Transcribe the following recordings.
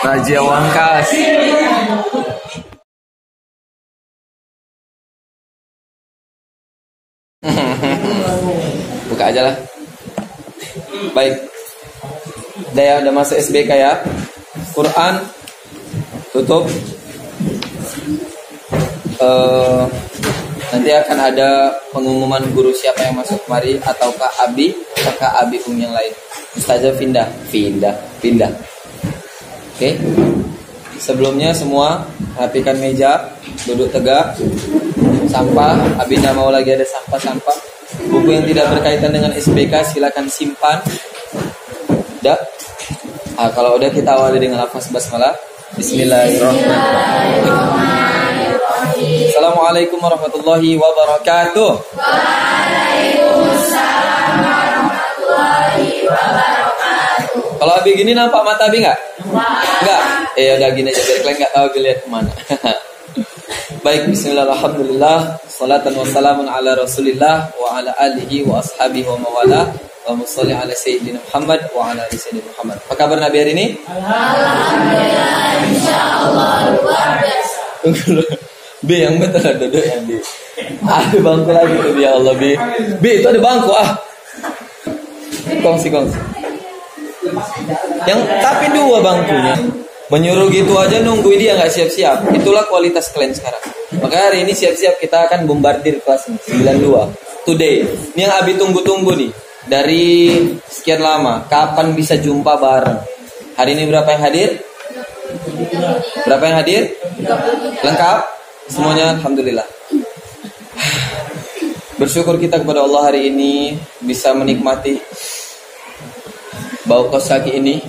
Raja Wangkas. Buka aja lah. Baik. Udah masuk SBK ya. Quran tutup. Nanti akan ada pengumuman guru siapa yang masuk kemari, ataukah Abi yang lain. Ustazah pindah. Oke. Sebelumnya semua rapikan meja, duduk tegak. Sampah, Abi tidak mau lagi ada sampah-sampah. Buku yang tidak berkaitan dengan SBK silakan simpan. Udah. Kalau udah kita awali dengan lafaz basmalah. Bismillahirrahmanirrahim. Assalamualaikum warahmatullahi wabarakatuh. Waalaikumsalam warahmatullahi wabarakatuh. Kalau Abi gini nampak mata Abi nggak? Enggak. Udah gini aja biar kalian nggak tahu Abi lihat kemana. Baik, bismillah, alhamdulillah, salatan wassalamun ala rasulillah wa ala alihi wa ashabihi wa mawala. Allahumma sholli ala sayyidina Muhammad wa ala ali sayyidina Muhammad. Apa kabar Nabi hari ini? Alhamdulillah, insyaallah luar biasa. B yang betul ada duduk yang di. Ada bangku lagi tuh, ya Allah B. Itu ada bangku Kongsi. Yang tapi dua bangkunya. Menyuruh gitu aja nunggu dia nggak siap-siap. Itulah kualitas kalian sekarang. Maka hari ini siap-siap kita akan bombardir kelas 92. Today. Ini yang Abi tunggu-tunggu nih. Dari sekian lama. Kapan bisa jumpa bareng? Hari ini berapa yang hadir? Berapa yang hadir? Lengkap? Semuanya alhamdulillah. Bersyukur kita kepada Allah hari ini bisa menikmati bau kos kaki ini.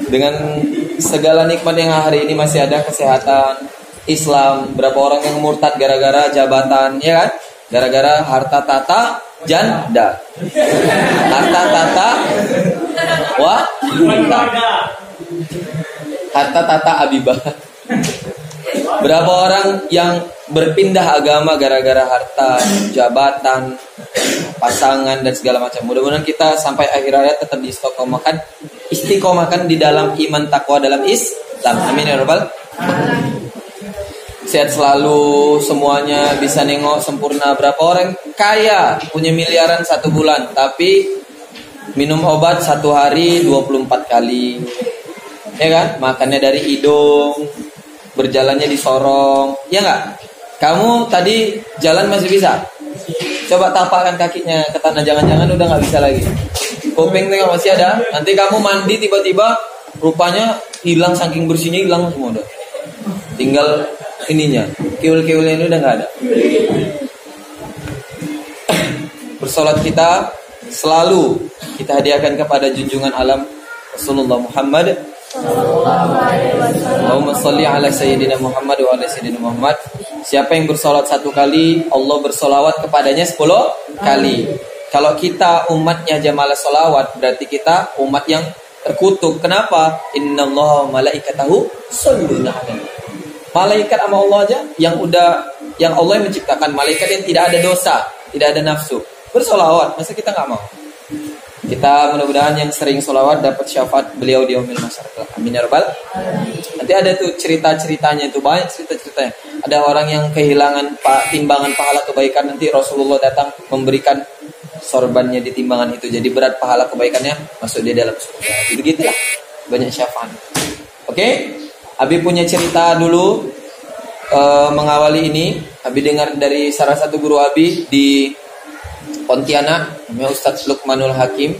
Dengan segala nikmat yang hari ini masih ada, kesehatan, Islam. Berapa orang yang murtad gara-gara jabatan, ya kan? Gara-gara harta tata janda. Harta tata harta tata abibah. Berapa orang yang berpindah agama gara-gara harta, jabatan, pasangan dan segala macam. Mudah-mudahan kita sampai akhir hayat tetap istiqomahkan di dalam iman takwa dalam Islam. Amin ya rabbal alamin. Sehat selalu semuanya, bisa nengok sempurna. Berapa orang kaya punya miliaran 1 bulan tapi minum obat 1 hari 24 kali. Ya kan? Makannya dari hidung, berjalannya di sorong. Ya enggak? Kamu tadi jalan masih bisa? Coba tapakkan kakinya ke tanah, jangan-jangan udah nggak bisa lagi. Kuping tuh masih ada. Nanti kamu mandi tiba-tiba rupanya hilang, saking bersihnya hilang semua udah. Tinggal ininya, kiul-kiulnya ini udah nggak ada. Bersolat kita selalu kita hadiahkan kepada junjungan alam Rasulullah Muhammad. Allahumma sholli ala sayyidina Muhammad wa ala sayyidina Muhammad. Siapa yang bersolat 1 kali, Allah bersolawat kepadanya 10 kali. Kalau kita umatnya aja malas solawat, berarti kita umat yang terkutuk. Kenapa? Innallaha malaikatahu shalluna 'alan. Malaikat sama Allah aja yang Allah yang menciptakan malaikat yang tidak ada dosa, tidak ada nafsu, bersolawat. Masa kita nggak mau? Kita mudah-mudahan yang sering solawat dapat syafaat beliau di yaumil masyarakat. Amin ya rabbal. Nanti ada tuh cerita-ceritanya itu, banyak cerita-ceritanya. Ada orang yang kehilangan timbangan pahala kebaikan, nanti Rasulullah datang memberikan sorbannya di timbangan itu, jadi berat pahala kebaikannya, masuk dia dalam surga. Begitulah banyak syafaat. Oke? Abi punya cerita dulu mengawali ini. Abi dengar dari salah satu guru Abi di Pontianak, namanya Ustadz Luqmanul Hakim.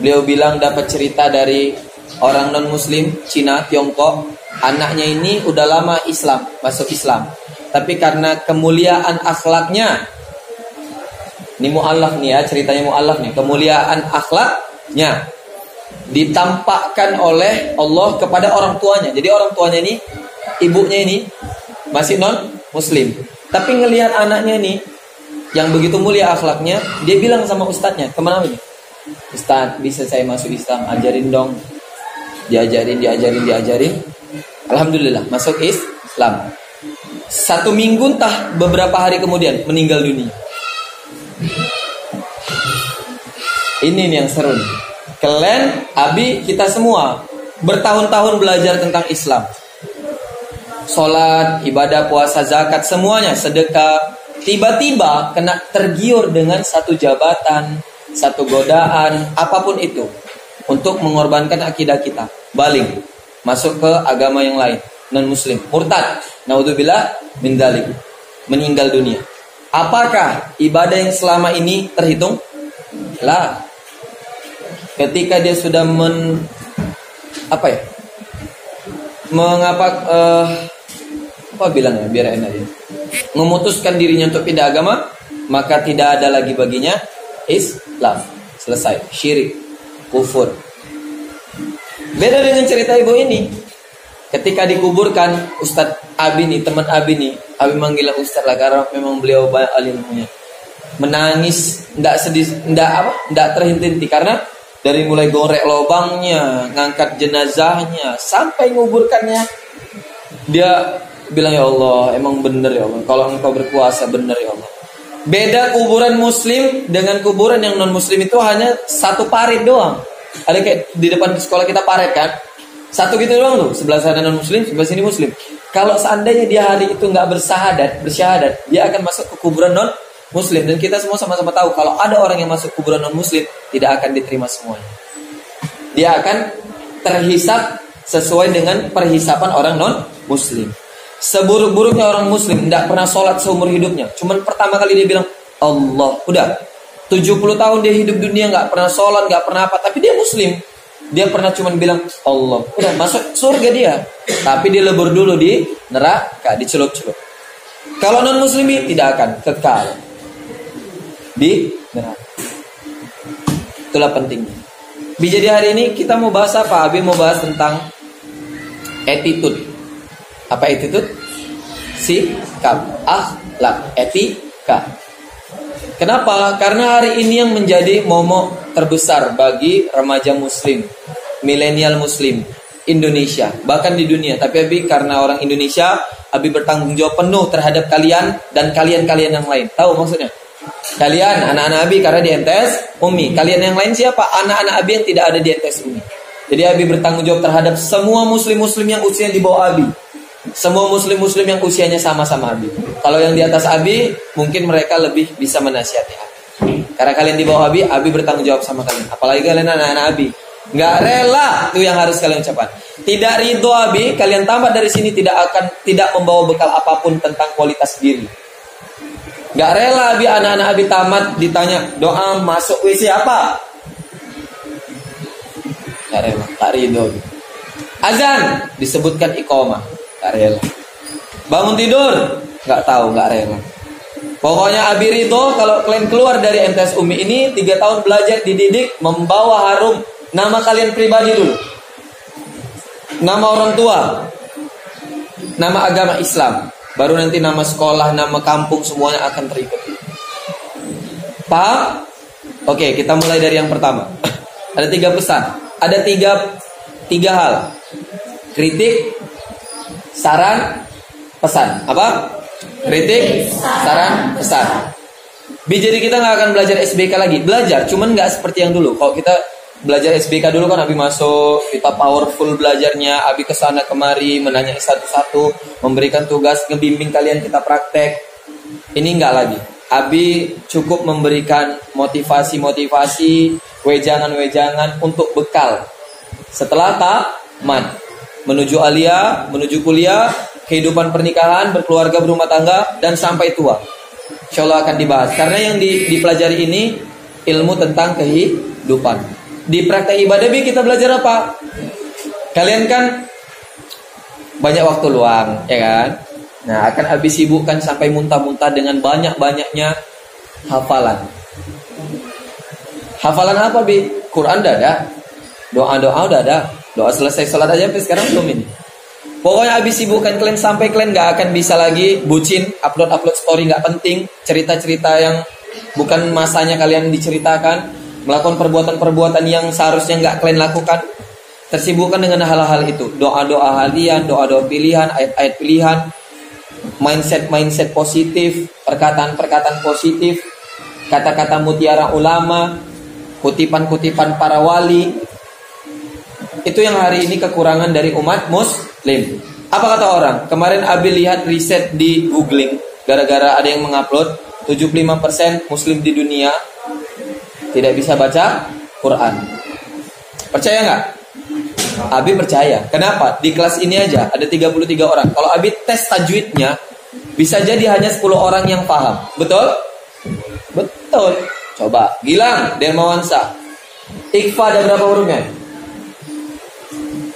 Beliau bilang dapat cerita dari orang non muslim Cina, Tiongkok. Anaknya ini udah lama Islam, masuk Islam, tapi karena kemuliaan akhlaknya, ini mu'allaf nih ya, ceritanya mu'allaf nih, kemuliaan akhlaknya ditampakkan oleh Allah kepada orang tuanya. Jadi orang tuanya ini, ibunya ini masih non muslim, tapi ngelihat anaknya ini yang begitu mulia akhlaknya, dia bilang sama ustadznya, kemana ini? Ustadz, bisa saya masuk Islam, ajarin dong. diajarin. Alhamdulillah masuk Islam. 1 minggu entah beberapa hari kemudian meninggal dunia. Ini nih yang seru nih. Kalian, Abi, kita semua bertahun-tahun belajar tentang Islam. Sholat, ibadah, puasa, zakat, semuanya, sedekah. Tiba-tiba kena tergiur dengan satu jabatan, satu godaan, apapun itu, untuk mengorbankan akidah kita. Balik, masuk ke agama yang lain, non-muslim, murtad, naudzubillah min dzalik, meninggal dunia. Apakah ibadah yang selama ini terhitung? Lah. Ketika dia sudah memutuskan dirinya untuk pindah agama, maka tidak ada lagi baginya Islam. Selesai, syirik, kufur. Beda dengan cerita ibu ini. Ketika dikuburkan, Ustadz Abi nih, teman Abi nih, Abi manggil Ustadz lah karena memang beliau banyak ilmunya. Menangis, enggak terhenti-henti karena dari mulai gorek lubangnya, ngangkat jenazahnya, sampai nguburkannya, dia bilang, ya Allah, emang bener ya Allah, kalau engkau berkuasa bener ya Allah. Beda kuburan muslim dengan kuburan yang non muslim itu hanya satu parit doang. Ada kayak di depan sekolah kita parit kan, satu gitu doang tuh, sebelah sana non muslim, sebelah sini muslim. Kalau seandainya dia hari itu nggak bersyahadat, dia akan masuk ke kuburan non muslim. Dan kita semua sama-sama tahu kalau ada orang yang masuk kuburan non muslim, tidak akan diterima semuanya. Dia akan terhisap sesuai dengan perhisapan orang non muslim. Seburuk-buruknya orang muslim, tidak pernah sholat seumur hidupnya. Cuman pertama kali dia bilang Allah, udah 70 tahun dia hidup dunia nggak pernah sholat, nggak pernah apa, tapi dia muslim. Dia pernah cuman bilang Allah, udah masuk surga dia. Tapi dia lebur dulu di neraka, dicelup-celup. Kalau non muslim tidak akan kekal di neraka. Itulah pentingnya. Jadi hari ini kita mau bahas apa? Abi mau bahas tentang attitude. Apa attitude? Sikap, akhlak, etika. Kenapa? Karena hari ini yang menjadi momok terbesar bagi remaja muslim, milenial muslim Indonesia, bahkan di dunia. Tapi Abi karena orang Indonesia, Abi bertanggung jawab penuh terhadap kalian dan kalian-kalian yang lain. Tahu maksudnya? Kalian, anak-anak Abi karena di MTS Umi. Kalian yang lain siapa? Anak-anak Abi yang tidak ada di MTS Umi. Jadi Abi bertanggung jawab terhadap semua muslim-muslim yang usianya di bawah Abi. Semua muslim-muslim yang usianya sama-sama Abi. Kalau yang di atas Abi, mungkin mereka lebih bisa menasihati Abi. Karena kalian di bawah Abi, Abi bertanggung jawab sama kalian. Apalagi kalian anak-anak Abi. Nggak rela, itu yang harus kalian ucapkan. Tidak ridho Abi, kalian tamat dari sini tidak membawa bekal apapun tentang kualitas diri. Nggak rela Abi, anak-anak Abi tamat ditanya doa masuk WC apa? Nggak rela, tak ridho Abi. Azan disebutkan iqamah, nggak rela. Bangun tidur, nggak tahu, nggak rela. Pokoknya Abi ridho kalau kalian keluar dari MTS Umi ini 3 tahun belajar dididik, membawa harum nama kalian pribadi dulu, nama orang tua, nama agama Islam, baru nanti nama sekolah, nama kampung semuanya akan terikuti. Paham? Oke, kita mulai dari yang pertama. Ada 3 pesan. Ada tiga hal. Kritik, saran, pesan. Apa? Kritik, saran, pesan. Jadi kita nggak akan belajar SBK lagi. Belajar, cuman nggak seperti yang dulu. Kalau kita belajar SBK dulu kan Abi masuk, kita powerful belajarnya, Abi kesana kemari, menanyai satu-satu, memberikan tugas, ngebimbing kalian, kita praktek. Ini nggak lagi. Abi cukup memberikan motivasi-motivasi, wejangan-wejangan untuk bekal setelah tamat, menuju aliyah, menuju kuliah, kehidupan pernikahan, berkeluarga, berumah tangga, dan sampai tua. Insya Allah akan dibahas. Karena yang dipelajari ini ilmu tentang kehidupan. Di praktek ibadah kita belajar apa? Kalian kan banyak waktu luang, ya kan? Nah, akan habis sibukkan sampai muntah-muntah dengan banyak-banyaknya hafalan. Hafalan apa, Bi? Quran udah ada, doa-doa udah ada. Doa selesai sholat aja sampai sekarang belum ini. Pokoknya habis sibukkan kalian sampai kalian gak akan bisa lagi bucin, upload story gak penting, cerita-cerita yang bukan masanya kalian diceritakan, melakukan perbuatan-perbuatan yang seharusnya gak kalian lakukan. tersibukkan dengan hal-hal itu. Doa-doa halian, doa-doa pilihan, ayat-ayat pilihan, mindset positif, perkataan-perkataan positif, kata-kata mutiara ulama, kutipan-kutipan para wali. Itu yang hari ini kekurangan dari umat muslim. Apa kata orang? Kemarin Abi lihat riset di googling, gara-gara ada yang mengupload 75% muslim di dunia tidak bisa baca Quran. Percaya nggak? Abi percaya. Kenapa? Di kelas ini aja ada 33 orang. Kalau Abi tes tajwidnya, bisa jadi hanya 10 orang yang paham. Betul? Betul. Coba Gilang, Dermawansa, Iqfa ada berapa hurufnya?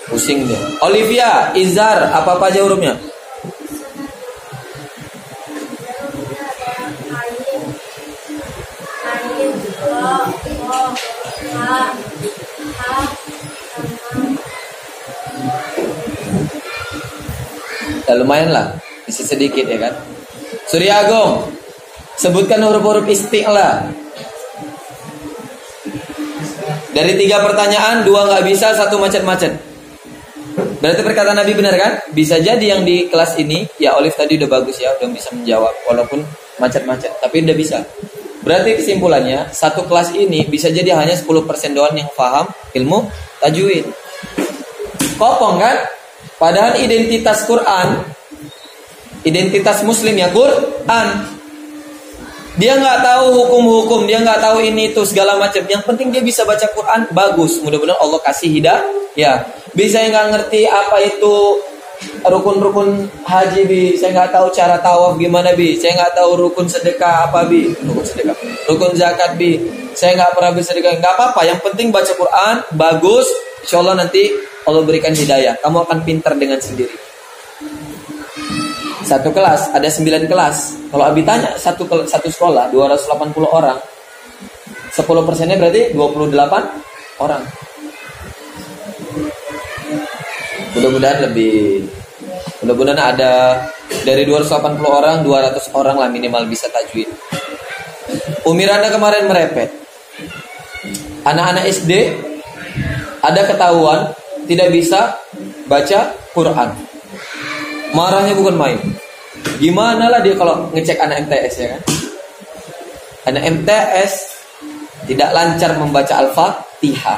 Pusing dia. Olivia, Izar, apa aja hurufnya? Ya, lumayan lah, bisa sedikit ya kan. Surya Agung, sebutkan huruf-huruf isti'la. Dari 3 pertanyaan, 2 nggak bisa, 1 macet-macet. Berarti perkataan Nabi benar kan? Bisa jadi yang di kelas ini, ya Olive tadi udah bagus ya, udah bisa menjawab walaupun macet-macet, tapi udah bisa. Berarti kesimpulannya, satu kelas ini bisa jadi hanya 10% doang yang paham ilmu tajwid. Kopong kan? Padahal identitas Quran, identitas Muslim ya Quran. Dia nggak tahu hukum-hukum, dia nggak tahu ini itu segala macam. Yang penting dia bisa baca Quran, bagus. Mudah-mudahan Allah kasih hidayah. Ya, bisa yang nggak ngerti apa itu rukun-rukun haji bi, saya nggak tahu cara tawaf gimana bi, saya nggak tahu rukun sedekah apa bi, rukun zakat bi, saya nggak pernah bisa sedekah, nggak apa-apa. Yang penting baca Quran, bagus. Insya Allah nanti Allah berikan hidayah. Kamu akan pintar dengan sendiri. Satu kelas, ada 9 kelas. Kalau Abi tanya, satu sekolah, 280 orang. 10%-nya berarti 28 orang. Mudah-mudahan lebih. Mudah-mudahan ada dari 280 orang, 200 orang lah minimal bisa tajwid. Umirana kemarin merepet. Anak-anak SD ada ketahuan tidak bisa baca Quran. Marahnya bukan main. Gimana lah dia kalau ngecek anak MTS ya kan? Anak MTS tidak lancar membaca Al-Fatihah.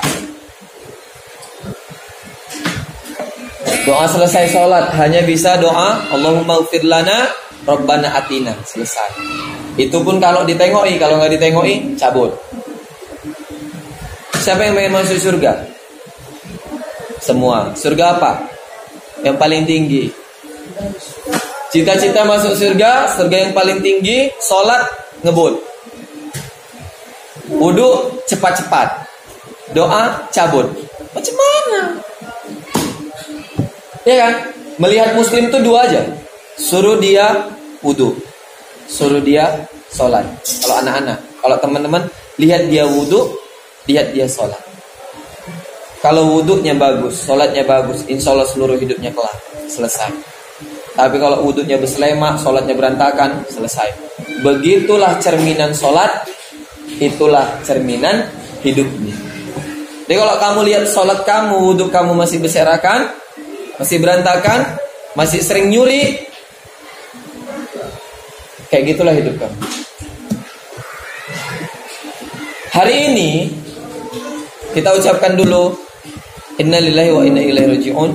Doa selesai sholat hanya bisa doa Allahumma ufir lana Rabbana atina. Selesai. Itu pun kalau ditengoki. Kalau nggak ditengoki cabut. Siapa yang pengen masuk surga? Semua. Surga apa? Yang paling tinggi. Cita-cita masuk surga, surga yang paling tinggi, sholat ngebut, wudu cepat-cepat, doa cabut. Macam mana? Ya kan? Melihat muslim itu 2 aja. Suruh dia wudu, suruh dia sholat. Kalau anak-anak, kalau teman-teman lihat dia wudu, lihat dia sholat. Kalau wudunya bagus, sholatnya bagus, insya Allah seluruh hidupnya kelak selesai. Tapi kalau wudunya berselema, sholatnya berantakan, selesai. Begitulah cerminan sholat, itulah cerminan hidupnya. Jadi kalau kamu lihat sholat kamu, wudhu kamu masih berserakan, masih berantakan, masih sering nyuri, kayak gitulah hidup kamu. Hari ini kita ucapkan dulu Inna lillahi wa inna ilaihi raji'un.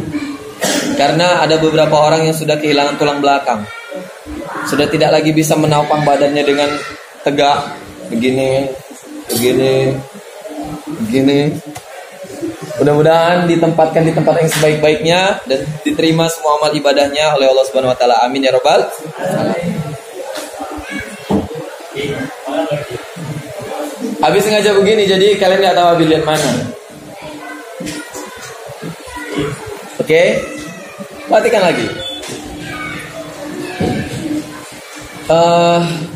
Karena ada beberapa orang yang sudah kehilangan tulang belakang, sudah tidak lagi bisa menopang badannya dengan tegak, begini. Mudah-mudahan ditempatkan di tempat yang sebaik-baiknya dan diterima semua amal ibadahnya oleh Allah Subhanahu Wa Taala. Amin ya Rabbal alamin. Habis sengaja begini, jadi kalian nggak tahu habis lihat mana. Oke, perhatikan lagi.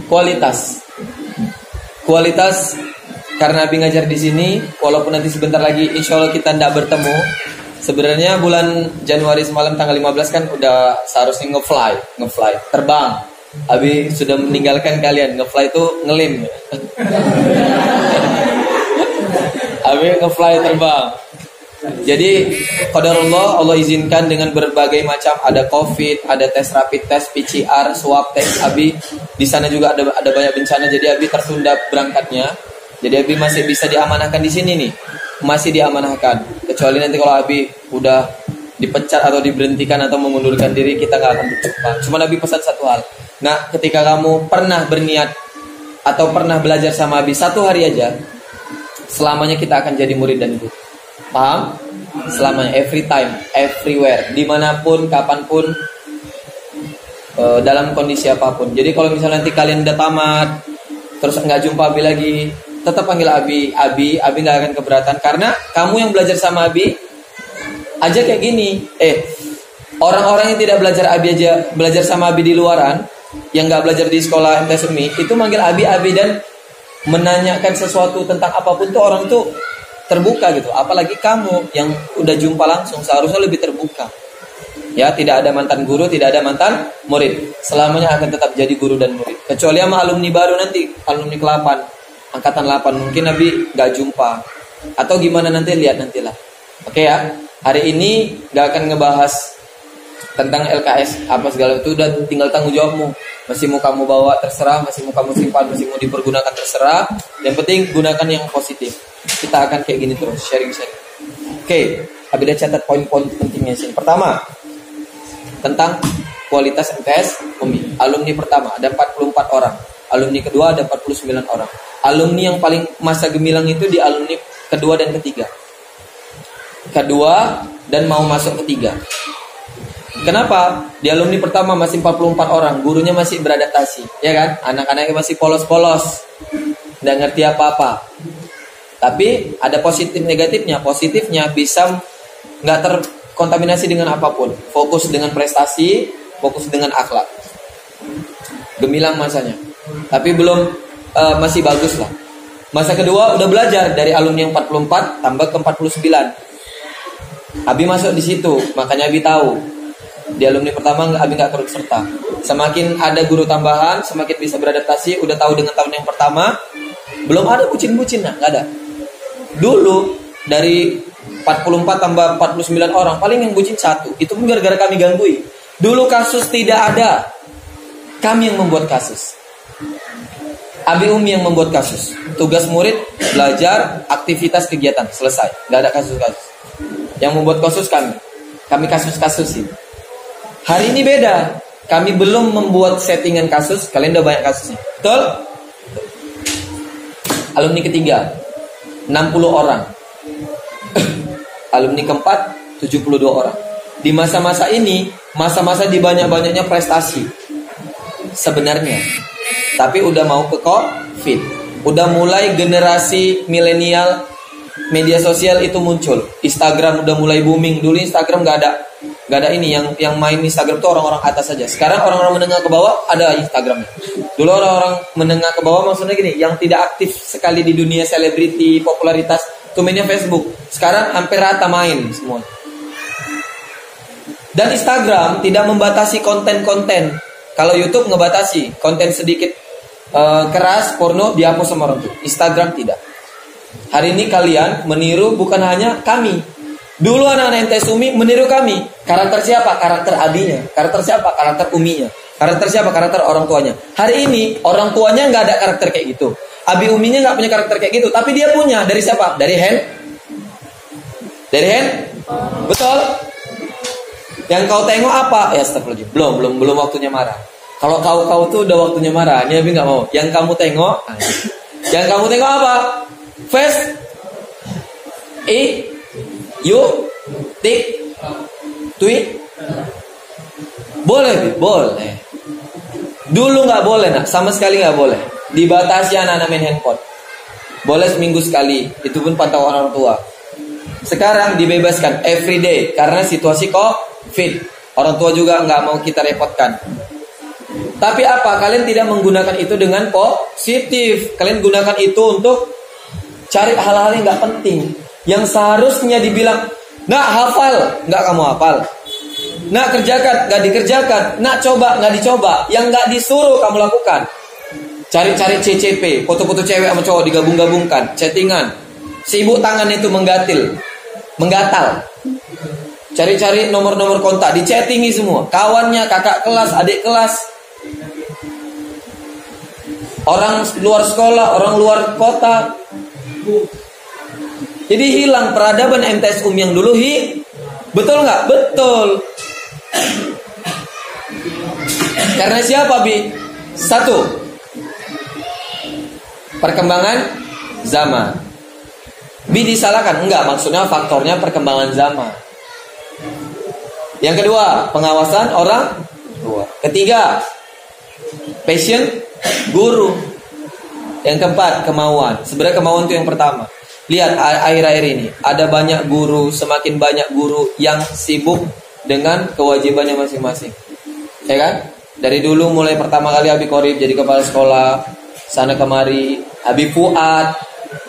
Kualitas karena Abi ngajar di sini, walaupun nanti sebentar lagi insya Allah kita tidak bertemu. Sebenarnya bulan Januari semalam tanggal 15 kan udah seharusnya ngefly, terbang. Abi sudah meninggalkan kalian. Ngefly itu ngelim. Abi ngefly terbang. Jadi qadarullah, Allah izinkan dengan berbagai macam, ada COVID, ada tes rapid test, PCR, swab test. Abi di sana juga ada banyak bencana, jadi Abi tertunda berangkatnya. Jadi Abi masih bisa diamanahkan di sini nih, masih diamanahkan. Kecuali nanti kalau Abi udah dipecat atau diberhentikan atau mengundurkan diri, kita nggak akan berjumpa. Cuma Abi pesan satu hal. Nah, ketika kamu pernah berniat atau pernah belajar sama Abi satu hari aja, selamanya kita akan jadi murid dan guru. Paham? Selamanya, every time, everywhere, dimanapun, kapanpun, dalam kondisi apapun. Jadi kalau misalnya nanti kalian udah tamat, terus nggak jumpa Abi lagi, tetap panggil Abi nggak akan keberatan. Karena kamu yang belajar sama Abi aja kayak gini. Orang-orang yang tidak belajar Abi aja, belajar sama Abi di luaran, yang nggak belajar di sekolah MTS Umi, itu manggil Abi dan menanyakan sesuatu tentang apapun tuh orang tuh terbuka gitu. Apalagi kamu yang udah jumpa langsung, seharusnya lebih terbuka. Ya, tidak ada mantan guru, tidak ada mantan murid. Selamanya akan tetap jadi guru dan murid. Kecuali sama alumni baru nanti, alumni ke-8, angkatan 8, mungkin Nabi gak jumpa. Atau gimana nanti, lihat nantilah. Oke ya, hari ini gak akan ngebahas tentang LKS apa segala itu, udah tinggal tanggung jawabmu. Masih mau kamu bawa terserah, masih mau kamu simpan, masih mau dipergunakan terserah. Yang penting gunakan yang positif. Kita akan kayak gini terus, sharing-sharing. Oke, Abi udah catat poin-poin pentingnya sini. Pertama, tentang kualitas MTS Umi. Alumni pertama ada 44 orang. Alumni kedua ada 49 orang. Alumni yang paling masa gemilang itu di alumni kedua dan ketiga. Kedua dan mau masuk ketiga. Kenapa? Di alumni pertama masih 44 orang, gurunya masih beradaptasi, ya kan? Anak-anaknya masih polos-polos, nggak ngerti apa-apa. Tapi ada positif negatifnya. Positifnya bisa nggak terkontaminasi dengan apapun. Fokus dengan prestasi, fokus dengan akhlak. Gemilang masanya. Tapi belum masih bagus lah. Masa kedua udah belajar dari alumni yang 44 tambah ke 49. Abi masuk di situ, makanya Abi tahu. Di alumni pertama Abi nggak turut serta. Semakin ada guru tambahan, semakin bisa beradaptasi. Udah tahu dengan tahun yang pertama, belum ada bucin-bucin, nah nggak ada. Dulu dari 44 tambah 49 orang, paling yang bucin 1. Itu pun gara-gara kami gangguin. Dulu kasus tidak ada, kami yang membuat kasus. Abi Umi yang membuat kasus. Tugas murid belajar, aktivitas kegiatan selesai, nggak ada kasus-kasus. Yang membuat kasus kami kasus-kasusin. Hari ini beda, kami belum membuat settingan kasus, kalian udah banyak kasusnya. Betul? Alumni ketiga 60 orang. Alumni keempat 72 orang. Di masa-masa ini, masa-masa di banyak-banyaknya prestasi sebenarnya. Tapi udah mau ke COVID. Udah mulai generasi milenial, media sosial itu muncul. Instagram udah mulai booming. Dulu Instagram gak ada ini, yang main Instagram tuh orang-orang atas saja. Sekarang orang-orang menengah ke bawah ada Instagramnya. Dulu orang-orang menengah ke bawah maksudnya gini, yang tidak aktif sekali di dunia selebriti, popularitas, tuh mainnya Facebook. Sekarang hampir rata main semua. Dan Instagram tidak membatasi konten-konten. Kalau YouTube ngebatasi konten sedikit keras, porno dihapus sama orang tuh. Instagram tidak. Hari ini kalian meniru bukan hanya kami. Dulu anak-anak MTS Umi meniru kami. Karakter siapa? Karakter abinya. Karakter siapa? Karakter uminya. Karakter siapa? Karakter orang tuanya. Hari ini orang tuanya nggak ada karakter kayak gitu. Abi uminya nggak punya karakter kayak gitu. Tapi dia punya. Dari siapa? Dari hand. Betul. Yang kau tengok apa? Ya astagfirullah. Belum waktunya marah. Kalau kau tuh udah waktunya marah. Ini Abi nggak mau. Yang kamu tengok. Yang kamu tengok apa? Face. Tweet. Boleh. Dulu nggak boleh, nak. Sama sekali nggak boleh. Dibatasi anak-anak main handphone. Boleh seminggu sekali. Itu pun pantauan orang tua. Sekarang dibebaskan everyday karena situasi COVID. Orang tua juga nggak mau kita repotkan. Tapi apa? Kalian tidak menggunakan itu dengan positif. Kalian gunakan itu untuk cari hal-hal yang nggak penting. Yang seharusnya dibilang, nak hafal, nggak kamu hafal. Nak kerjakan, nggak dikerjakan. Nak coba, nggak dicoba. Yang nggak disuruh kamu lakukan. Cari-cari CCP, foto-foto cewek sama cowok digabung-gabungkan, chattingan. Sibuk tangan itu menggatil. menggatal. Cari-cari nomor-nomor kontak, dichattingi semua. Kawannya, kakak kelas, adik kelas. Orang luar sekolah, orang luar kota. Jadi hilang peradaban MTS yang dulu. Betul nggak? Betul. Karena siapa, Bi? Satu, perkembangan zaman. Bi disalahkan? Enggak, maksudnya faktornya perkembangan zaman. Yang kedua, pengawasan orang tua. Ketiga, passion guru. Yang keempat, kemauan. Sebenarnya kemauan itu yang pertama. Lihat akhir-akhir ini, ada banyak guru, semakin banyak guru yang sibuk dengan kewajibannya masing-masing. Ya kan? Dari dulu mulai pertama kali Abi Qorib jadi kepala sekolah, sana kemari, Abi Fuad,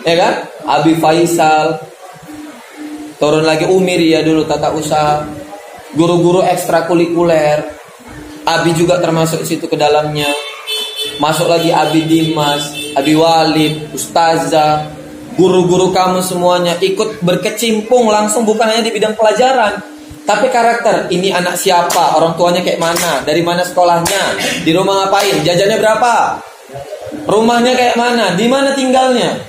ya kan? Abi Faisal, turun lagi Umi ya dulu tata usaha, guru-guru ekstrakurikuler, Abi juga termasuk situ ke dalamnya. Masuk lagi Abi Dimas, Abi Walid, Ustazah, guru-guru kamu semuanya ikut berkecimpung langsung, bukan hanya di bidang pelajaran, tapi karakter. Ini anak siapa, orang tuanya kayak mana, dari mana sekolahnya, di rumah ngapain, jajannya berapa, rumahnya kayak mana, di mana tinggalnya,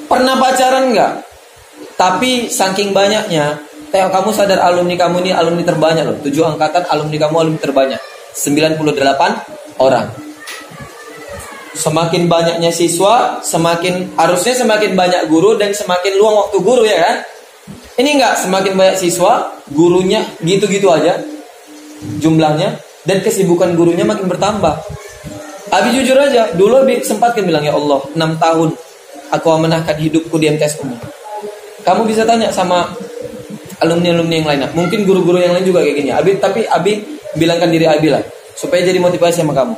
pernah pacaran nggak. Tapi saking banyaknya, kamu sadar alumni kamu ini alumni terbanyak loh, 7 angkatan alumni kamu alumni terbanyak, 98 orang. Semakin banyaknya siswa, harusnya semakin banyak guru dan semakin luang waktu guru, ya kan? Ini enggak, semakin banyak siswa, gurunya gitu-gitu aja jumlahnya, dan kesibukan gurunya makin bertambah. Abi jujur aja, dulu Abi sempat kan bilang, ya Allah, 6 tahun aku amanahkan hidupku di MTS Umi. Kamu bisa tanya sama alumni-alumni yang lainnya, mungkin guru-guru yang lain juga kayak gini. Tapi Abi bilangkan diri Abi lah, supaya jadi motivasi sama kamu.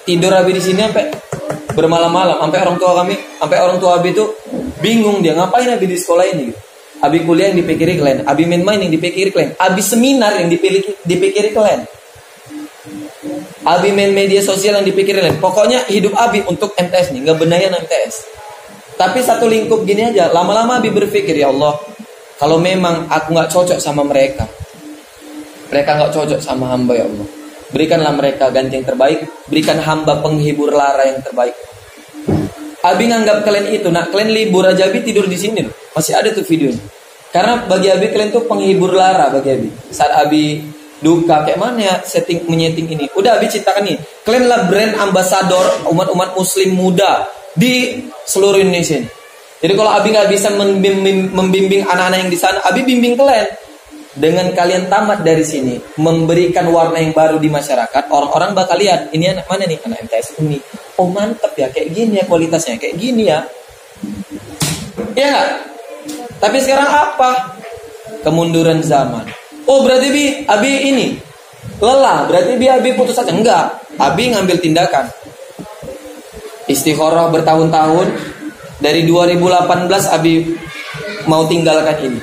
Tidur Abi di sini sampai bermalam-malam, sampai orang tua Abi tuh bingung, dia ngapain Abi di sekolah ini gitu. Abi kuliah yang dipikiri kalian, Abi main-main yang dipikiri kalian, Abi seminar yang dipikiri kalian, Abi main media sosial yang dipikiri kalian. Pokoknya hidup Abi untuk MTS nih, nggak benayan MTS. Tapi satu lingkup gini aja, lama-lama Abi berpikir, ya Allah, kalau memang aku nggak cocok sama mereka nggak cocok sama hamba, ya Allah, berikanlah mereka ganti yang terbaik, berikan hamba penghibur lara yang terbaik. Abi nganggap kalian itu, kalian libur aja Abi tidur di sini loh. Masih ada tuh videonya. Karena bagi Abi kalian tuh penghibur lara bagi Abi. Saat Abi duka kayak mana ya menyeting ini. Udah Abi ciptakan nih. Kalian lah brand ambasador umat-umat muslim muda di seluruh Indonesia ini. Jadi kalau Abi nggak bisa membimbing anak-anak yang di sana, Abi bimbing kalian. Dengan kalian tamat dari sini, memberikan warna yang baru di masyarakat, orang-orang bakal lihat, ini anak mana nih? Anak MTS Umi. Oh mantep ya, kayak gini ya kualitasnya, kayak gini ya. Iya nggak? Tapi sekarang apa? Kemunduran zaman. Oh berarti Abi ini lelah, berarti Abi putus asa. Enggak, Abi ngambil tindakan. Istikharah bertahun-tahun. Dari 2018 Abi mau tinggalkan ini.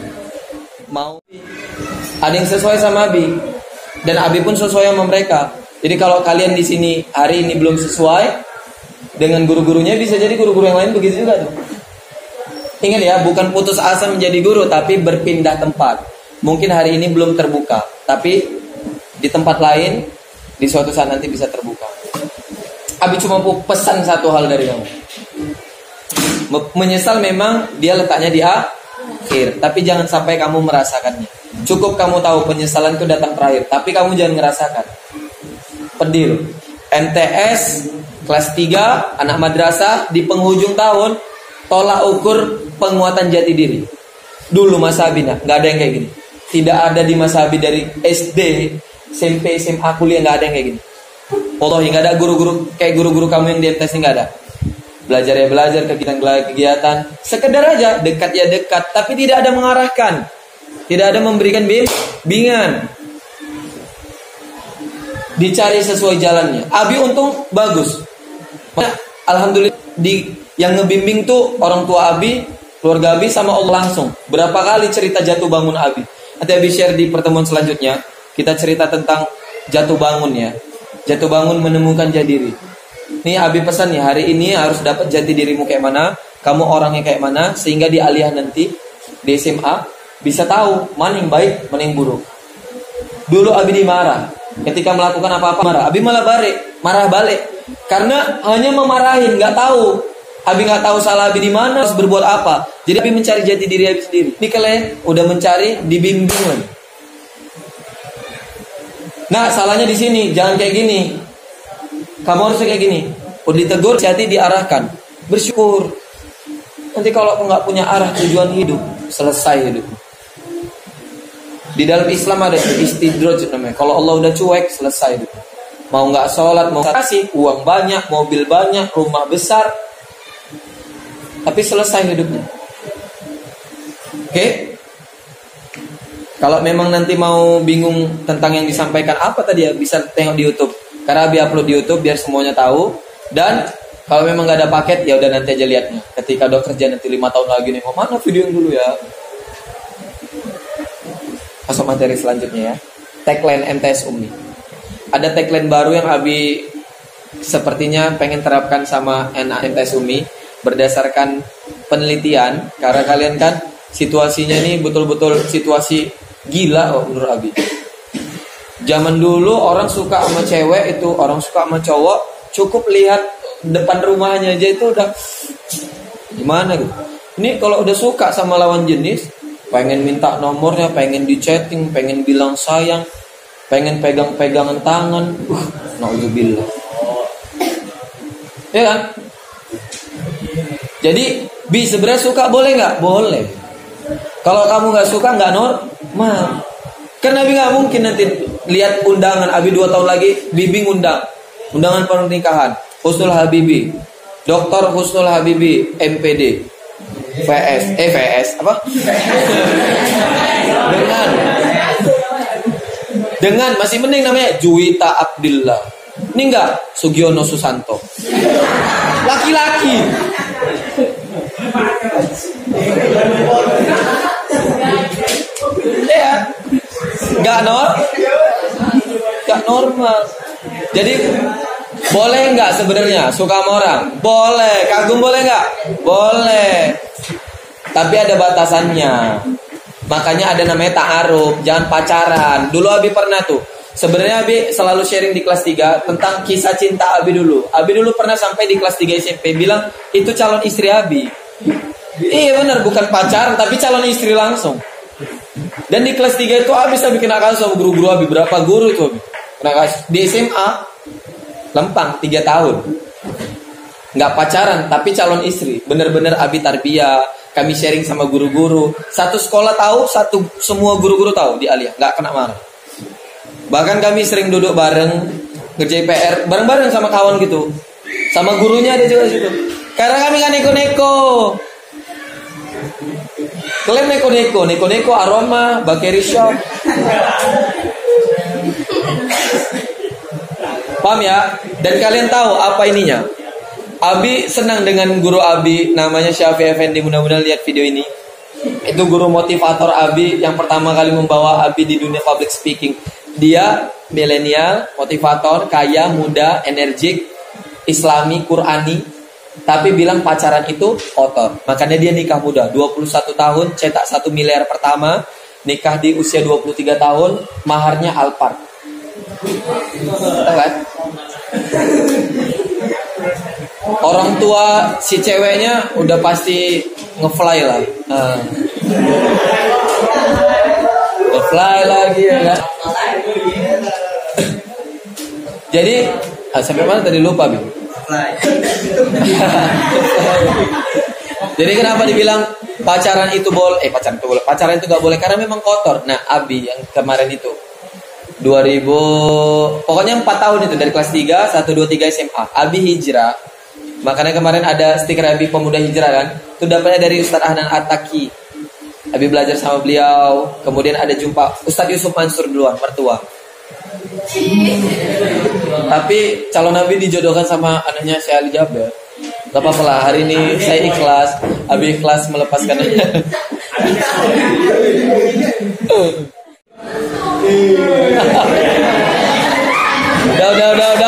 Mau ada yang sesuai sama Abi, dan Abi pun sesuai sama mereka. Jadi kalau kalian di sini hari ini belum sesuai dengan guru-gurunya, bisa jadi guru-guru yang lain begitu juga tuh. Ingat ya, bukan putus asa menjadi guru, tapi berpindah tempat. Mungkin hari ini belum terbuka, tapi di tempat lain di suatu saat nanti bisa terbuka. Abi cuma mau pesan satu hal dari kamu. Menyesal memang dia letaknya di akhir, tapi jangan sampai kamu merasakannya. Cukup kamu tahu penyesalan itu datang terakhir, tapi kamu jangan ngerasakan. Pedih. MTS kelas 3 anak madrasah di penghujung tahun, tolak ukur penguatan jati diri. Dulu masa Abi nggak ada yang kayak gini. Tidak ada di masa Abi, dari SD, SMP, SMA, kuliah nggak ada yang kayak gini. Wallahi nggak ada guru-guru kayak guru-guru kamu yang di MTS ini, nggak ada. Belajar ya belajar, kegiatan, sekedar aja dekat ya dekat, tapi tidak ada mengarahkan, tidak ada memberikan bimbingan, dicari sesuai jalannya. Abi untung bagus, alhamdulillah yang ngebimbing tuh orang tua Abi, keluarga Abi sama Allah langsung. Berapa kali cerita jatuh bangun Abi. Nanti Abi share di pertemuan selanjutnya. Kita cerita tentang jatuh bangun ya, jatuh bangun menemukan jati diri. Nih Abi pesan nih, hari ini harus dapat jati dirimu kayak mana, kamu orangnya kayak mana, sehingga di aliyah nanti di SMA bisa tahu mana yang baik, mana yang buruk. Dulu Abi dimarah, ketika melakukan apa-apa marah. Abi malah marah balik, karena hanya memarahin, nggak tahu. Abi nggak tahu salah Abi di mana, harus berbuat apa. Jadi Abi mencari jati diri Abi sendiri. Ini kalian udah mencari dibimbingan. Nah, salahnya di sini, jangan kayak gini. Kamu harus kayak gini. Udah ditegur, hati diarahkan. Bersyukur. Nanti kalau nggak punya arah tujuan hidup, selesai hidup. Di dalam Islam ada istidraj namanya. Kalau Allah udah cuek, selesai hidup. Mau nggak sholat, mau kasih uang banyak, mobil banyak, rumah besar, tapi selesai hidupnya. Oke? Kalau memang nanti mau bingung tentang yang disampaikan apa tadi ya, bisa tengok di YouTube. Karena Abi upload di YouTube biar semuanya tahu. Dan kalau memang nggak ada paket, ya udah nanti aja lihatnya. Ketika udah kerja nanti 5 tahun lagi nih, mau mana video yang dulu ya? Masuk materi selanjutnya ya. Tagline MTS Umi. Ada tagline baru yang Abi sepertinya pengen terapkan sama anak MTS Umi berdasarkan penelitian. Karena kalian kan situasinya ini betul-betul situasi gila menurut Abi. Zaman dulu orang suka sama cewek itu, orang suka sama cowok, cukup lihat depan rumahnya aja itu udah gimana gitu. Ini kalau udah suka sama lawan jenis, pengen minta nomornya, pengen di chatting, pengen bilang sayang, pengen pegang-pegangan tangan. Nauzubillah. Ya kan? Jadi, sebenarnya suka boleh nggak? Boleh. Kalau kamu nggak suka nggak normal. Karena Abi nggak mungkin nanti lihat undangan Abi 2 tahun lagi, Bibi ngundang undangan pernikahan Husnul Habibi, Dr. Husnul Habibi, MPD, VS apa? dengan masih mending namanya Juwita Abdillah. Ini enggak Sugiono Susanto. Laki-laki. Ya. Enggak normal. Jadi boleh nggak sebenarnya suka sama orang? Boleh. Kagum boleh nggak? Boleh. Tapi ada batasannya. Makanya ada namanya ta'aruf, jangan pacaran. Dulu Abi pernah tuh. Sebenarnya Abi selalu sharing di kelas 3 tentang kisah cinta Abi dulu. Abi dulu pernah sampai di kelas 3 SMP bilang itu calon istri Abi. Iya benar, bukan pacaran tapi calon istri langsung. Dan di kelas 3 itu Abi bisa bikin kasus sama guru-guru Abi. Berapa guru tuh Abi? Di SMA lempang 3 tahun. Nggak pacaran tapi calon istri. Bener-bener Abi tarbiyah. Kami sharing sama guru-guru. Satu sekolah tahu, semua guru-guru tahu di Aliyah. Nggak kena marah. Bahkan kami sering duduk bareng, ngerjain PR bareng-bareng sama kawan gitu. Sama gurunya ada juga situ. Karena kami kan neko-neko. Kalian neko-neko aroma, bakery shop. Paham ya? Dan kalian tahu apa ininya? Abi senang dengan guru Abi, namanya Syafi Effendi. Mudah-mudahan lihat video ini. Itu guru motivator Abi yang pertama kali membawa Abi di dunia public speaking. Dia milenial, motivator, kaya, muda, energik, Islami, Qurani, tapi bilang pacaran itu kotor. Makanya dia nikah muda, 21 tahun, cetak 1 miliar pertama, nikah di usia 23 tahun, maharnya Alphard. Tahu kan? Orang tua si ceweknya udah pasti ngefly lah. Ngefly lagi ya kan? Jadi sampai mana tadi lupa Bi? Jadi kenapa dibilang pacaran itu boleh? Pacaran itu gak boleh karena memang kotor. Nah Abi yang kemarin itu 2000, pokoknya 4 tahun itu dari kelas 3, 1, 2, 3 SMA. Abi hijrah. Makanya kemarin ada stiker Abi pemuda hijrah kan. Itu dapatnya dari Ustadz Ahnan Ataki. Abi belajar sama beliau. Kemudian ada jumpa Ustadz Yusuf Mansur duluan, mertua. Tapi calon Abi dijodohkan sama anaknya Syekh Ali Jaber. Gak apa-apa lah, hari ini saya ikhlas. Abi ikhlas melepaskan.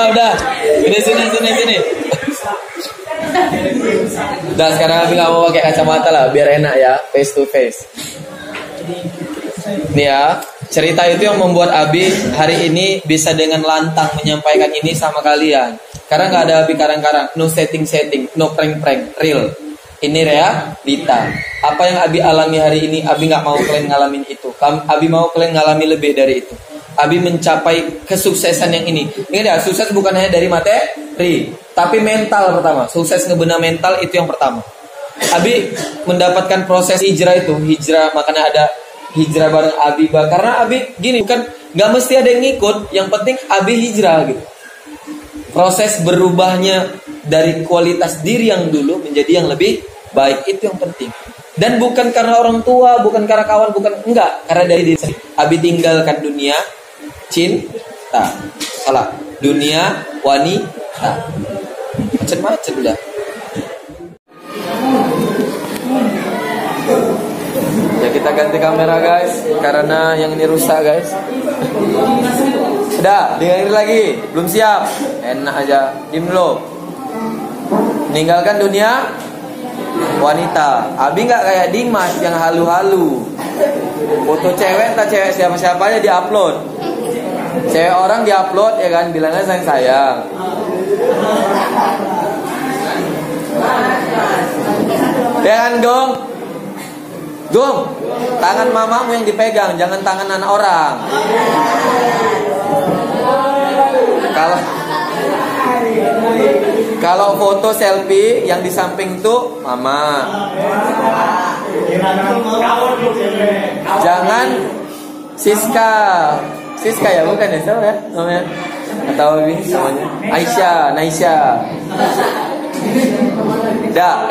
Udah. Sini. Udah sekarang Abi gak mau pakai kacamata lah, biar enak ya, face to face. Nih ya, cerita itu yang membuat Abi hari ini bisa dengan lantang menyampaikan ini sama kalian. Karena nggak ada Abi karang-karang, no setting-setting, no prank-prank, real. Ini realita. Apa yang Abi alami hari ini, Abi nggak mau kalian ngalamin itu. Abi mau kalian ngalami lebih dari itu. Abi mencapai kesuksesan yang ini. Ingat ya, sukses bukan hanya dari materi, tapi mental pertama. Sukses ngebenar mental itu yang pertama. Abi mendapatkan proses hijrah itu, hijrah makanya ada hijrah bareng Abi. Karena Abi gini, bukan nggak mesti ada yang ngikut, yang penting Abi hijrah gitu. Proses berubahnya dari kualitas diri yang dulu menjadi yang lebih baik, itu yang penting. Dan bukan karena orang tua, bukan karena kawan, enggak, karena dari diri sendiri. Abi tinggalkan dunia cinta, salah, dunia wanita, macam-macam dah. Ya kita ganti kamera guys, karena yang ini rusak guys. Udah, dengerin lagi, belum siap, enak aja, diem dulu. Meninggalkan dunia wanita. Abi nggak kayak Dimas yang halu-halu. Foto cewek, tak cewek siapa-siapanya diupload. Cewek orang diupload ya kan, bilangnya sayang-sayang. Ya kan Gong? Gong, tangan mamamu yang dipegang, jangan tangan anak orang. Kalau foto selfie yang di samping tuh mama. Jangan Siska ya, bukan ya, tahu ya namanya? Atau ini namanya Naisha. Dah,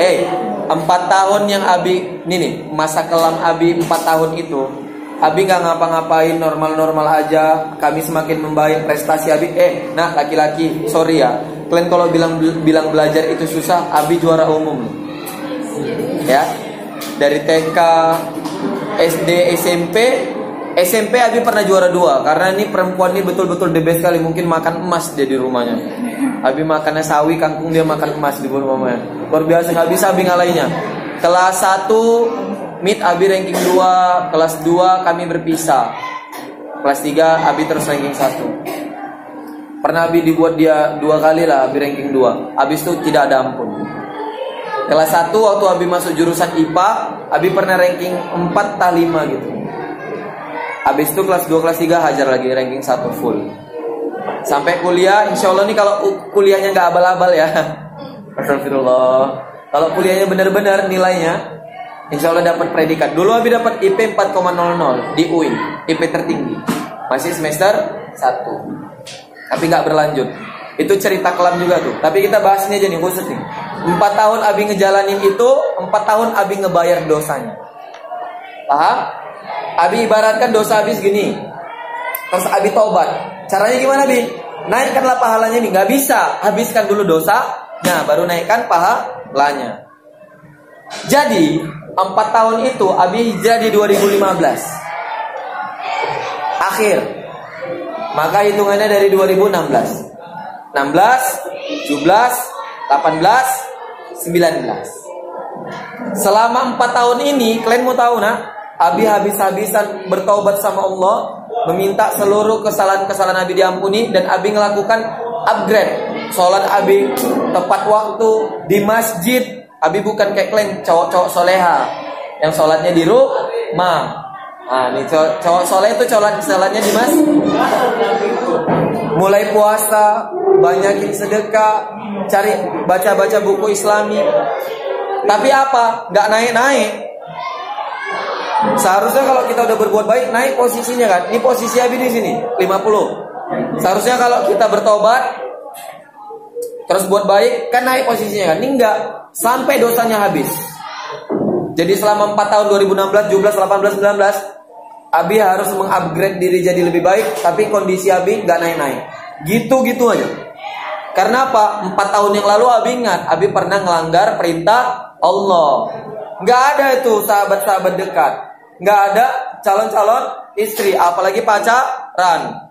4 tahun yang Abi nih masa kelam Abi 4 tahun itu, Abi nggak ngapa-ngapain, normal-normal aja. Kami semakin membaik, prestasi Abi. Nah laki-laki, sorry ya, kalian kalau bilang belajar itu susah, Abi juara umum ya. Dari TK, SD, SMP Abi pernah juara 2. Karena ini perempuan ini betul-betul the best kali. Mungkin makan emas dia di rumahnya. Abi makannya sawi, kangkung, dia makan emas di rumahnya. Luar biasa, nggak bisa Abi ngalahinnya. Kelas 1 mid Abi ranking 2. Kelas 2 kami berpisah. Kelas 3 Abi terus ranking 1. Pernah Abi dibuat dia 2 kali lah Abi ranking 2. Habis itu tidak ada ampun. Kelas 1 waktu Abi masuk jurusan IPA, Abi pernah ranking 4 atau 5 gitu. Habis itu kelas 2, kelas 3 hajar lagi ranking 1 full. Sampai kuliah, insya Allah nih kalau kuliahnya nggak abal-abal ya. Astagfirullah. Kalau kuliahnya benar-benar nilainya, insya Allah dapat predikat. Dulu Abi dapat IP 4,00 di UIN, IP tertinggi. Masih semester 1. Tapi nggak berlanjut. Itu cerita kelam juga tuh. Tapi kita bahas ini aja nih khusus nih. 4 tahun Abi ngejalanin itu, 4 tahun Abi ngebayar dosanya. Paham? Abi ibaratkan dosa Abi segini. Terus Abi tobat. Caranya gimana Abi? Naikkanlah pahalanya nih. Nggak bisa. Habiskan dulu dosanya, baru naikkan pahalanya. Jadi 4 tahun itu Abi hijrah di 2015 akhir. Maka hitungannya dari 2016, 16, 17, 18, 19. Selama 4 tahun ini, kalian mau tahu nak? Abi habis-habisan bertaubat sama Allah, meminta seluruh kesalahan-kesalahan Abi diampuni, dan Abi melakukan upgrade. Sholat Abi tepat waktu di masjid. Abi bukan kayak kalian cowok-cowok soleha yang sholatnya di rumah. Nah, ini cowok soleh itu sholatnya di masjid. Mulai puasa, banyakin sedekah, cari baca-baca buku Islami. Tapi apa? Nggak naik-naik. Seharusnya kalau kita udah berbuat baik, naik posisinya kan. Ini posisi Abi di sini 50. Seharusnya kalau kita bertobat terus buat baik, kan naik posisinya kan. Ini enggak, sampai dosanya habis. Jadi selama 4 tahun 2016, 17, 18, 19, Abi harus mengupgrade diri jadi lebih baik, tapi kondisi Abi nggak naik-naik. Gitu-gitu aja. Karena apa? 4 tahun yang lalu Abi ingat, Abi pernah ngelanggar perintah Allah. Nggak ada itu sahabat-sahabat dekat, nggak ada calon-calon istri, apalagi pacaran.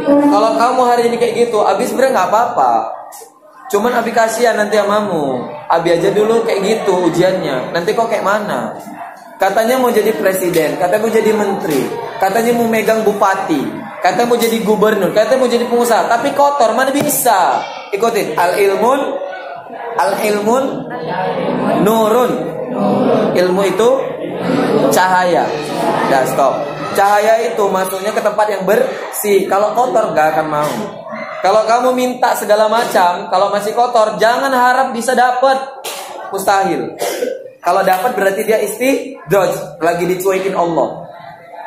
Kalau kamu hari ini kayak gitu, Abi sebenarnya nggak apa-apa. Cuman Abi kasihan nanti samamu. Abi aja dulu kayak gitu ujiannya. Nanti kok kayak mana? Katanya mau jadi presiden, katanya mau jadi menteri, katanya mau megang bupati, katanya mau jadi gubernur, katanya mau jadi pengusaha, tapi kotor, mana bisa? Ikutin, al-ilmun nurun. Ilmu itu cahaya. Dah stop. Cahaya itu masuknya ke tempat yang bersih. Kalau kotor gak akan mau. Kalau kamu minta segala macam, kalau masih kotor, jangan harap bisa dapat. Mustahil. Kalau dapat berarti dia istidraj, lagi dicuekin Allah.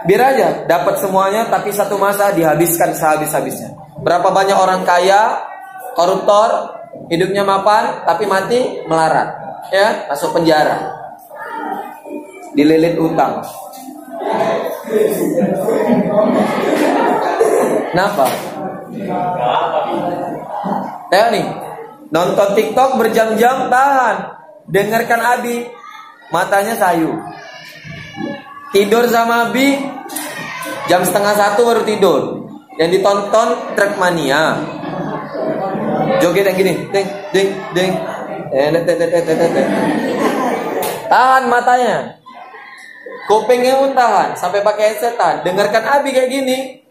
Biar aja dapat semuanya, tapi satu masa dihabiskan sehabis-habisnya. Berapa banyak orang kaya, koruptor, hidupnya mapan, tapi mati melarat, ya, masuk penjara, dililit utang. Kenapa? Ayo nih, nonton TikTok berjam-jam tahan, dengarkan Abi, matanya sayu. Tidur sama Abi jam 12:30 baru tidur. Yang ditonton Trackmania. Joget yang gini, ding ding ding. Tahan matanya. Kupingnya pun tahan sampai pakai headset tahan. Dengarkan Abi kayak gini.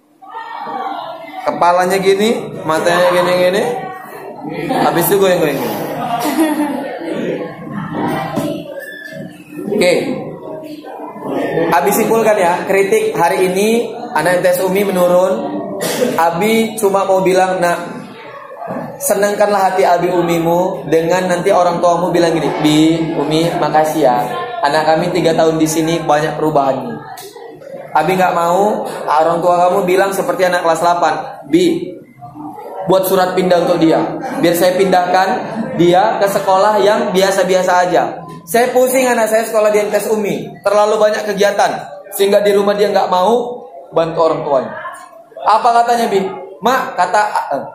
Kepalanya gini, matanya gini-gini. Habis itu goyang-goyang gini. Oke. Abi simpulkan ya, kritik hari ini anak MTS Umi menurun. Abi cuma mau bilang, nak, senangkanlah hati Abi Umimu dengan nanti orang tuamu bilang gini, Bi, Umi, makasih ya, anak kami 3 tahun di sini banyak perubahannya. Abi nggak mau orang tua kamu bilang seperti anak kelas 8, Bi, buat surat pindah untuk dia, biar saya pindahkan dia ke sekolah yang biasa-biasa aja. Saya pusing anak saya sekolah di MTS Umi, terlalu banyak kegiatan, sehingga di rumah dia nggak mau bantu orang tuanya. Apa katanya, Bi? Mak,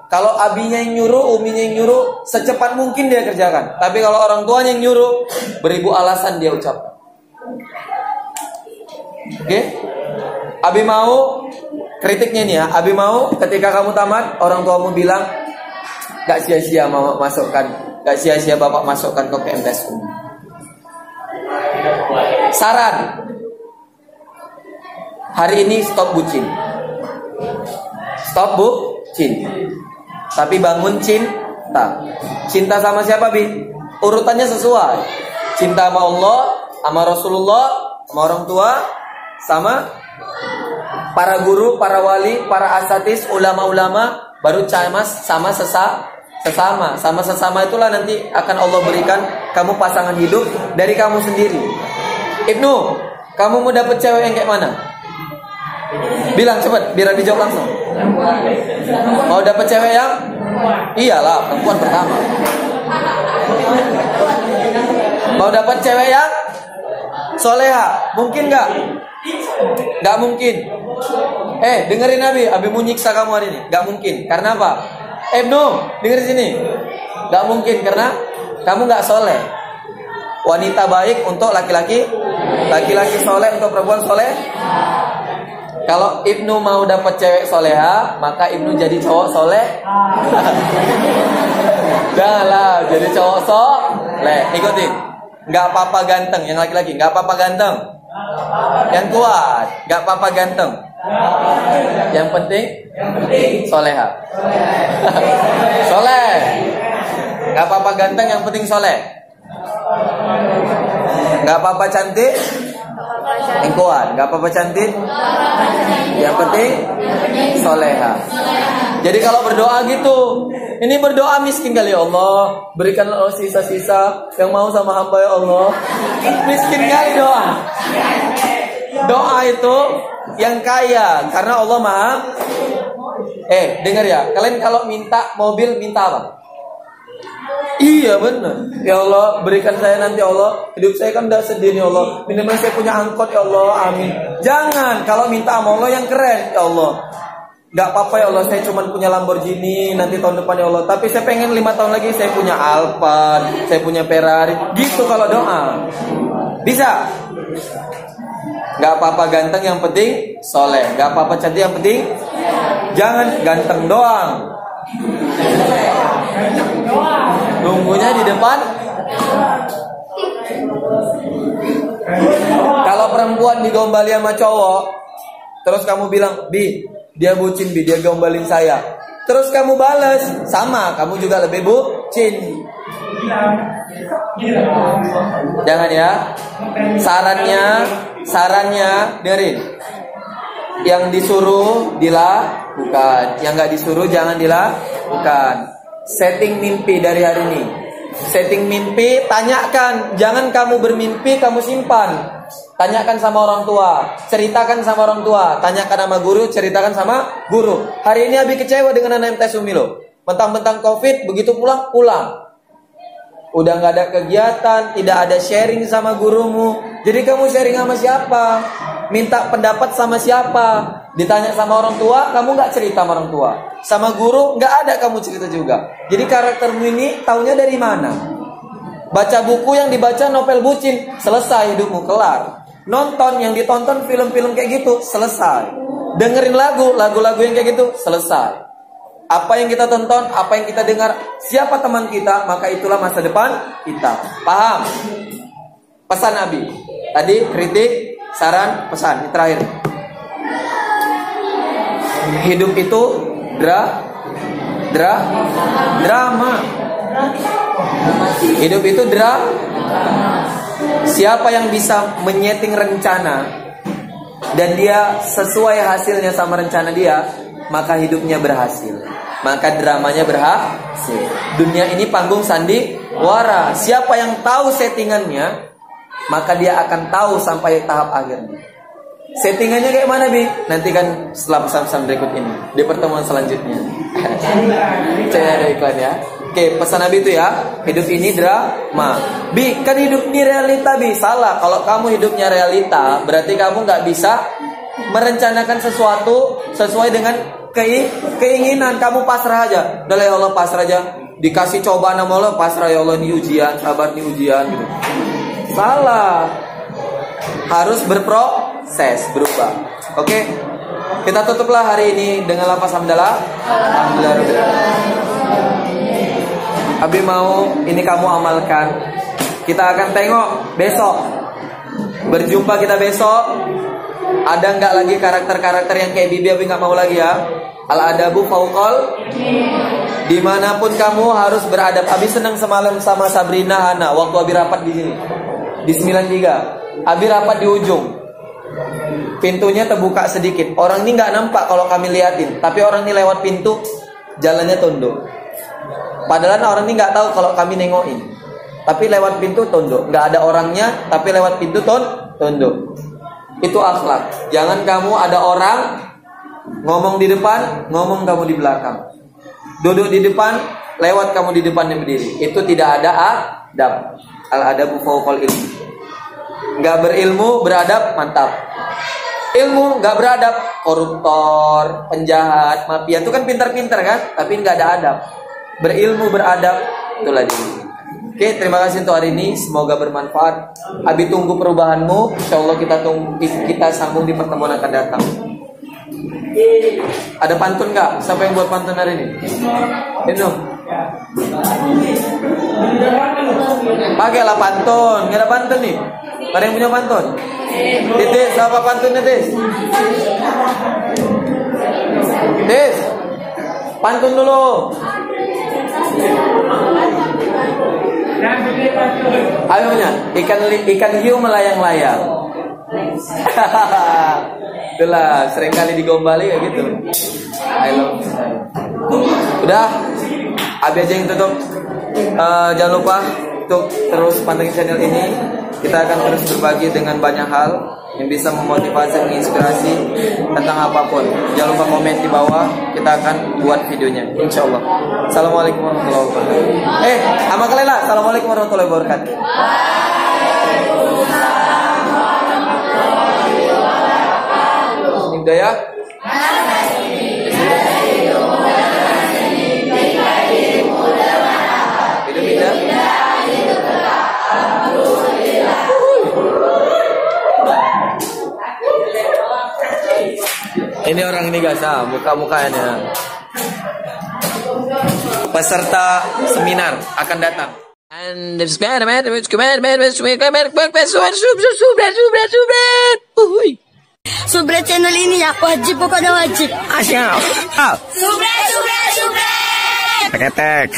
kalau abinya yang nyuruh, uminya yang nyuruh, secepat mungkin dia kerjakan. Tapi kalau orang tuanya yang nyuruh, beribu alasan dia ucapkan. Oke? Abi mau kritiknya nih ya. Abi mau ketika kamu tamat, orang tuamu bilang, gak sia-sia mama masukkan, gak sia-sia bapak masukkan ke MTS Umi. Saran, hari ini stop bucin. Stop bucin. Tapi bangun cinta. Cinta sama siapa, Bi? Urutannya sesuai. Cinta sama Allah, sama Rasulullah, sama orang tua, sama para guru, para wali, para asatis, ulama-ulama, baru sama sesama. Sama sesama itulah nanti akan Allah berikan kamu pasangan hidup dari kamu sendiri. Ibnu, kamu mau dapet cewek yang kayak mana? Bilang cepet, biar dijawab langsung. Mau dapet cewek yang? Iyalah, perempuan pertama. Mau dapet cewek yang soleha? Mungkin nggak? Nggak mungkin. Dengerin Abi mau nyiksa kamu hari ini. Nggak mungkin. Karena apa? Ibnu, dengerin sini. Nggak mungkin karena kamu nggak soleh. Wanita baik untuk laki-laki, laki-laki soleh untuk perempuan soleh. Kalau Ibnu mau dapat cewek soleha, maka Ibnu jadi cowok soleh. Janganlah jadi cowok soleh. Ikutin. Nggak apa-apa ganteng, yang laki-laki. Nggak apa-apa ganteng. Yang kuat. Nggak apa-apa ganteng. Yang penting soleha. Soleh. Nggak apa-apa ganteng, yang penting soleh. Nggak apa-apa cantik, yang kuat. Nggak apa-apa cantik, yang penting soleha. Jadi kalau berdoa gitu, ini berdoa miskin kali, ya Allah, berikanlah sisa-sisa yang mau sama hamba, ya Allah. Miskin kali doa. Doa itu yang kaya, karena Allah maha. Dengar ya, kalian kalau minta mobil, minta apa? Iya benar. Ya Allah, berikan saya nanti, ya Allah, hidup saya kan udah sedih, ya Allah, minimal saya punya angkot, ya Allah, amin. Jangan, kalau minta sama Allah yang keren, ya Allah, gak apa-apa, ya Allah, saya cuma punya Lamborghini nanti tahun depan, ya Allah, tapi saya pengen 5 tahun lagi saya punya Alphard, saya punya Ferrari. Gitu kalau doa. Bisa? Gak apa-apa ganteng, yang penting soleh. Gak apa-apa cantik, yang penting jangan ganteng doang. Nunggunya di depan. Kalau perempuan digombali sama cowok, terus kamu bilang, Bi, dia bucin, Bi, dia gombalin saya. Terus kamu balas, sama, kamu juga lebih bucin. Jangan ya. Sarannya dengerin. Yang disuruh dilakukan, yang nggak disuruh jangan dilakukan. Setting mimpi dari hari ini. Setting mimpi, tanyakan. Jangan kamu bermimpi, kamu simpan. Tanyakan sama orang tua, ceritakan sama orang tua, tanyakan sama guru, ceritakan sama guru. Hari ini Abi kecewa dengan anak MTS Umi loh. Mentang-mentang COVID, begitu pulang. Udah nggak ada kegiatan, tidak ada sharing sama gurumu. Jadi kamu sharing sama siapa? Minta pendapat sama siapa? Ditanya sama orang tua, kamu nggak cerita sama orang tua. Sama guru, nggak ada kamu cerita juga. Jadi karaktermu ini taunya dari mana? Baca buku yang dibaca novel bucin, selesai hidupmu, kelar. Nonton yang ditonton film-film kayak gitu, selesai. Dengerin lagu-lagu yang kayak gitu, selesai. Apa yang kita tonton, apa yang kita dengar, siapa teman kita, maka itulah masa depan kita. Paham? Pesan Abi. Tadi kritik, saran, pesan. Ini terakhir. Hidup itu drama. Hidup itu siapa yang bisa menyeting rencana dan dia sesuai hasilnya sama rencana dia, maka hidupnya berhasil. Maka dramanya berhasil. Dunia ini panggung sandiwara. Siapa yang tahu settingannya, maka dia akan tahu sampai tahap akhirnya. Settingannya kayak mana, Bi? Nanti kan setelah pesan-pesan berikut ini, di pertemuan selanjutnya. Saya ada iklan ya. Oke, pesan Nabi itu ya, hidup ini drama. Bi, kan hidup ini realita, Bi. Salah, kalau kamu hidupnya realita, berarti kamu nggak bisa merencanakan sesuatu sesuai dengan keinginan. Kamu pasrah aja. Udah ya Allah, pasrah aja. Dikasih cobaan sama Allah, pasrah ya Allah, ini ujian, sabar nih ujian gitu. Salah. Harus berproses, berubah. Oke. Kita tutuplah hari ini dengan lafaz hamdalah. Abi mau ini kamu amalkan. Kita akan tengok besok. Berjumpa kita besok. Ada nggak lagi karakter-karakter yang kayak Bibi? Abi nggak mau lagi ya. Al-adabu fauqal. Dimanapun kamu harus beradab. Abi senang semalam sama Sabrina Hana waktu Abi rapat di sini di 93. Abi rapat di ujung. Pintunya terbuka sedikit. Orang ini nggak nampak kalau kami liatin, tapi orang ini lewat pintu jalannya tunduk. Padahal orang ini nggak tahu kalau kami nengokin, tapi lewat pintu tunduk. Nggak ada orangnya, tapi lewat pintu tunduk. Itu akhlak. Jangan kamu ada orang ngomong di depan, ngomong kamu di belakang. Duduk di depan, lewat kamu di depannya berdiri. Itu tidak ada adab. Al-adabu fauqal ilmi. Nggak berilmu, beradab, mantap. Ilmu nggak beradab, koruptor, penjahat, mafia. Itu kan pintar-pintar kan, tapi nggak ada adab. Berilmu, beradab, itulah diri. Oke, terima kasih untuk hari ini. Semoga bermanfaat. Abi tunggu perubahanmu. Insya Allah kita sambung di pertemuan akan datang. Ada pantun nggak? Siapa yang buat pantun hari ini? Itu. Pakailah pantun. Nggak ada pantun nih. Ada yang punya pantun? Titis, apa pantunnya Tis? Tis, pantun dulu. Ayo punya ikan hiu melayang-layang. Itulah sering kali digombali kayak gitu. Ayo. Udah, Abi aja yang tutup. Jangan lupa untuk terus pantengin channel ini. Kita akan terus berbagi dengan banyak hal yang bisa memotivasi, menginspirasi tentang apapun. Jangan lupa komen di bawah. Kita akan buat videonya, insya Allah. Assalamualaikum warahmatullahi wabarakatuh. Sama kalian lah. Assalamualaikum warahmatullahi wabarakatuh. Ini udah ya. Ini orang ini guys, muka-mukanya. Peserta seminar akan datang. Subret channel ini ya wajib, pokoknya wajib. Asyik. Subret. Tek.